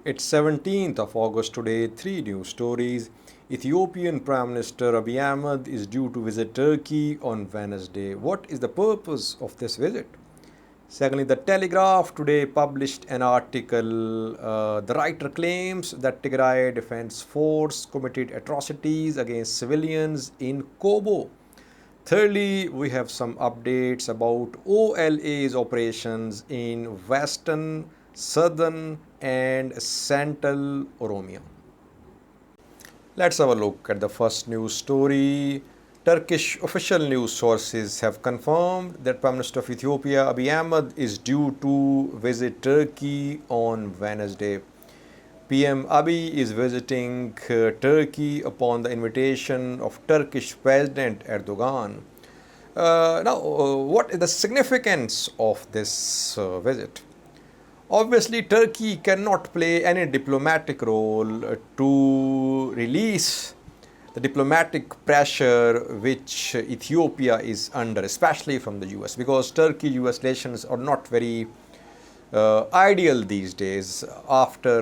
It's 17th of August today. Three news stories. Ethiopian Prime Minister Abiy Ahmad is due to visit Turkey on Wednesday. What is the purpose of this visit? Secondly, the Telegraph today published an article. The writer claims that Tigray Defense Force committed atrocities against civilians in Kobo. Thirdly, we have some updates about OLA's operations in Western, Southern, and Central Oromia. Let's have a look at the first news story. Turkish official news sources have confirmed that Prime Minister of Ethiopia Abiy Ahmed is due to visit Turkey on Wednesday. PM Abiy is visiting Turkey upon the invitation of Turkish President Erdogan. What is the significance of this visit? Obviously, Turkey cannot play any diplomatic role to release the diplomatic pressure which Ethiopia is under, especially from the US, because Turkey-US relations are not very ideal these days. After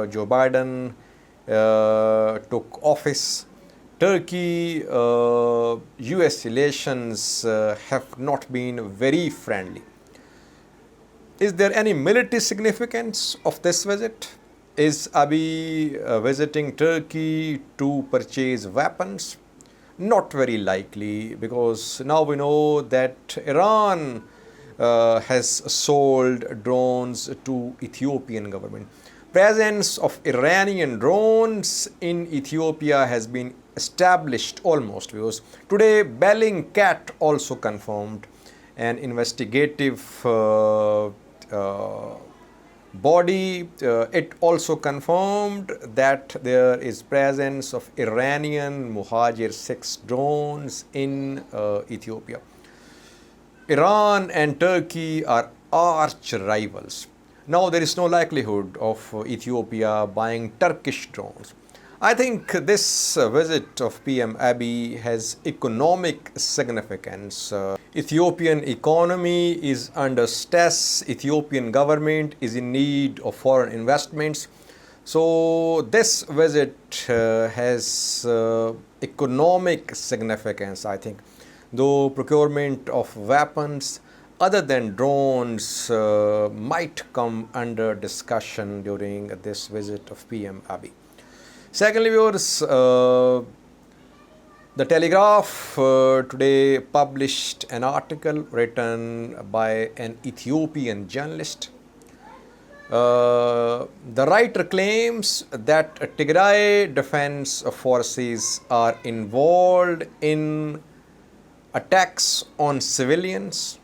Joe Biden took office, Turkey US relations have not been very friendly. Is there any military significance of this visit? Is Abiy visiting Turkey to purchase weapons? Not very likely, because now we know that Iran has sold drones to Ethiopian government. Presence of Iranian drones in Ethiopia has been established almost, because today Bellingcat also confirmed, an investigative body, it also confirmed that there is presence of Iranian Muhajir 6 drones in Ethiopia. Iran and Turkey are arch rivals. Now there is no likelihood of Ethiopia buying Turkish drones. I think this visit of PM Abiy has economic significance. Ethiopian economy is under stress. Ethiopian government is in need of foreign investments. So this visit has economic significance, I think. Though procurement of weapons other than drones might come under discussion during this visit of PM Abiy. Secondly, viewers, the Telegraph today published an article written by an Ethiopian journalist. The writer claims that Tigray Defense Forces are involved in attacks on civilians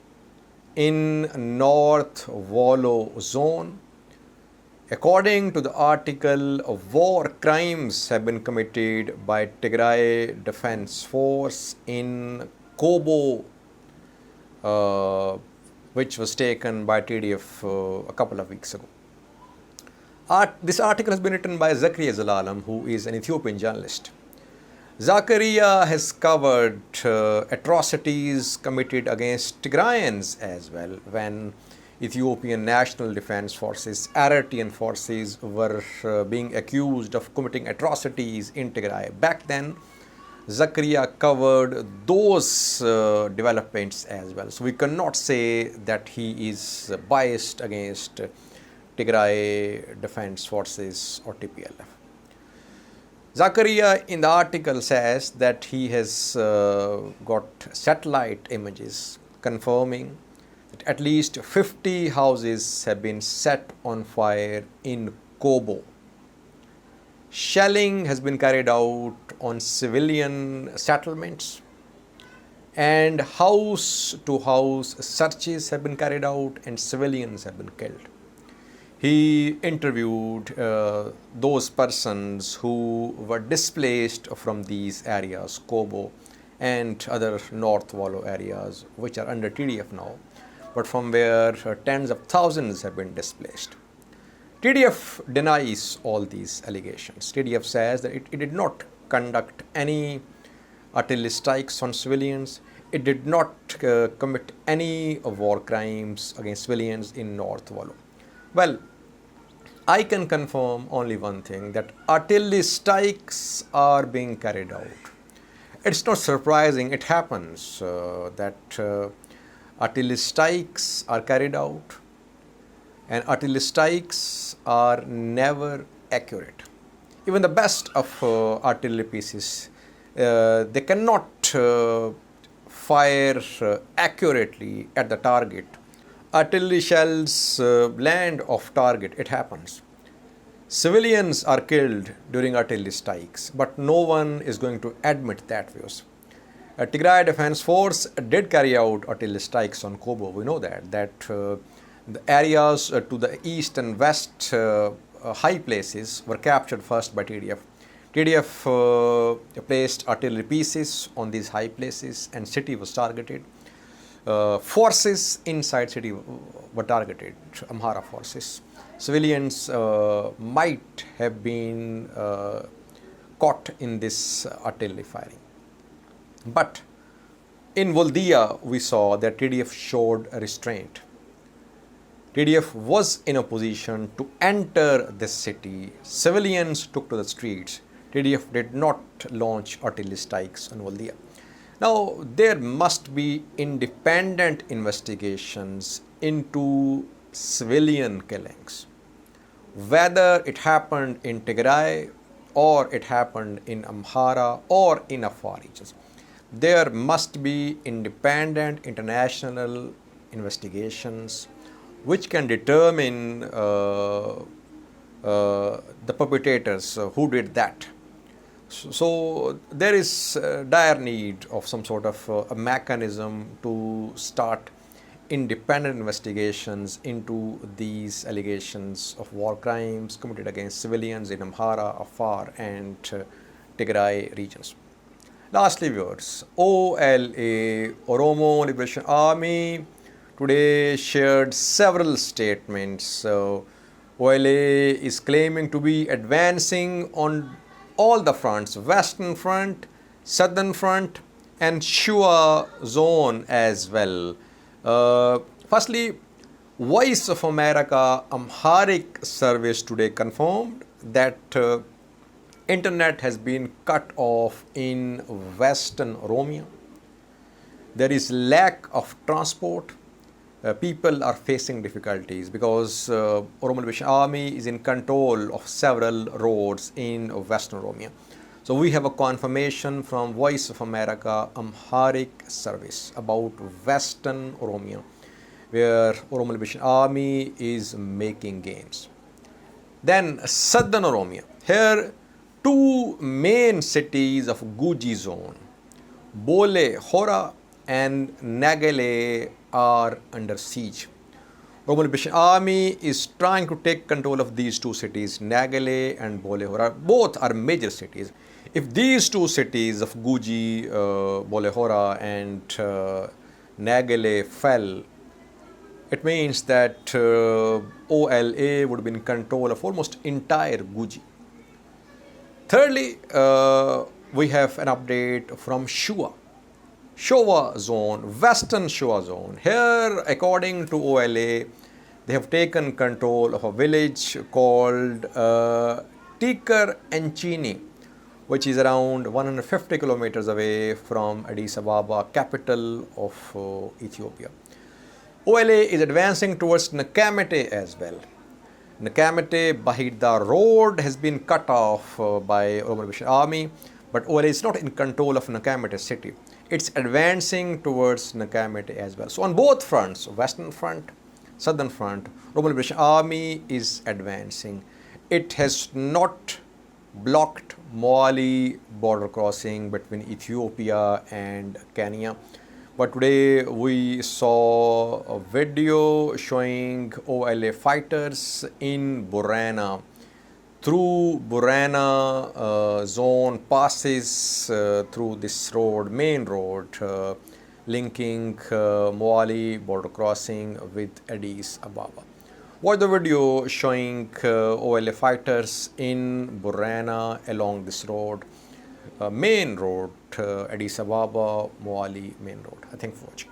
in North Wallo zone. According to the article, war crimes have been committed by Tigray Defense Force in Kobo, which was taken by TDF a couple of weeks ago. This article has been written by Zakaria Zalalam, who is an Ethiopian journalist. Zakaria has covered atrocities committed against Tigrayans as well when Ethiopian National Defense Forces, Eritrean forces, were being accused of committing atrocities in Tigray. Back then, Zakaria covered those developments as well. So we cannot say that he is biased against Tigray Defense Forces or TPLF. Zakaria in the article says that he has got satellite images confirming that at least 50 houses have been set on fire in Kobo. Shelling has been carried out on civilian settlements, and house to house searches have been carried out and civilians have been killed. He interviewed those persons who were displaced from these areas, Kobo and other North Wallo areas, which are under TDF now, but from where tens of thousands have been displaced. TDF denies all these allegations. TDF says that it did not conduct any artillery strikes on civilians. It did not commit any war crimes against civilians in North Wallo. Well, I can confirm only one thing, that artillery strikes are being carried out. It's not surprising, it happens that artillery strikes are carried out, and artillery strikes are never accurate. Even the best of artillery pieces, they cannot fire accurately at the target. Artillery shells land off target, it happens. Civilians are killed during artillery strikes, but no one is going to admit that views. Tigray Defense Force did carry out artillery strikes on Kobo. We know that the areas to the east and west high places were captured first by TDF. TDF placed artillery pieces on these high places, and city was targeted. Forces inside city were targeted, Amhara forces. Civilians might have been caught in this artillery firing. But in Voldia, we saw that TDF showed restraint. TDF was in a position to enter this city. Civilians took to the streets. TDF did not launch artillery strikes on Voldia. Now, there must be independent investigations into civilian killings. Whether it happened in Tigray or it happened in Amhara or in Afar regions, there must be independent international investigations which can determine the perpetrators who did that. So there is dire need of some sort of a mechanism to start independent investigations into these allegations of war crimes committed against civilians in Amhara, Afar and Tigray regions. Lastly, viewers, OLA, Oromo Liberation Army, today shared several statements. OLA is claiming to be advancing on all the fronts, Western Front, Southern Front and Shua zone as well. Firstly, Voice of America Amharic service today confirmed that internet has been cut off in Western Oromia. There is lack of transport. People are facing difficulties because Oromo Liberation Army is in control of several roads in Western Oromia. So we have a confirmation from Voice of America Amharic service about Western Oromia, where Oromo Liberation Army is making gains. Then Southern Oromia. Here, two main cities of Guji zone, Bole Hora and Nagale, are under siege. Oromo Liberation Army is trying to take control of these two cities, Nagale and Bole Hora. Both are major cities. If these two cities of Guji, Bole Hora and Nagale fell, it means that OLA would be in control of almost entire Guji. Thirdly, we have an update from Shua zone, Western Shua zone. Here, according to OLA, they have taken control of a village called Tikar Enchini, which is around 150 kilometers away from Addis Ababa, capital of Ethiopia. OLA is advancing towards Nakamete as well. Nakamete Bahida road has been cut off by Oromo Liberation Army, but OLA is not in control of Nakamete city. It's advancing towards Nakamete as well. So on both fronts, Western Front, Southern Front, Oromo Liberation Army is advancing. It has not blocked Moali border crossing between Ethiopia and Kenya. But today we saw a video showing OLA fighters in Burana. Through Burana zone passes through this road, main road, linking Moali border crossing with Addis Ababa. Watch the video showing OLA fighters in Burana along this road, main road, Addis Ababa, Moali main road. Thank you for watching.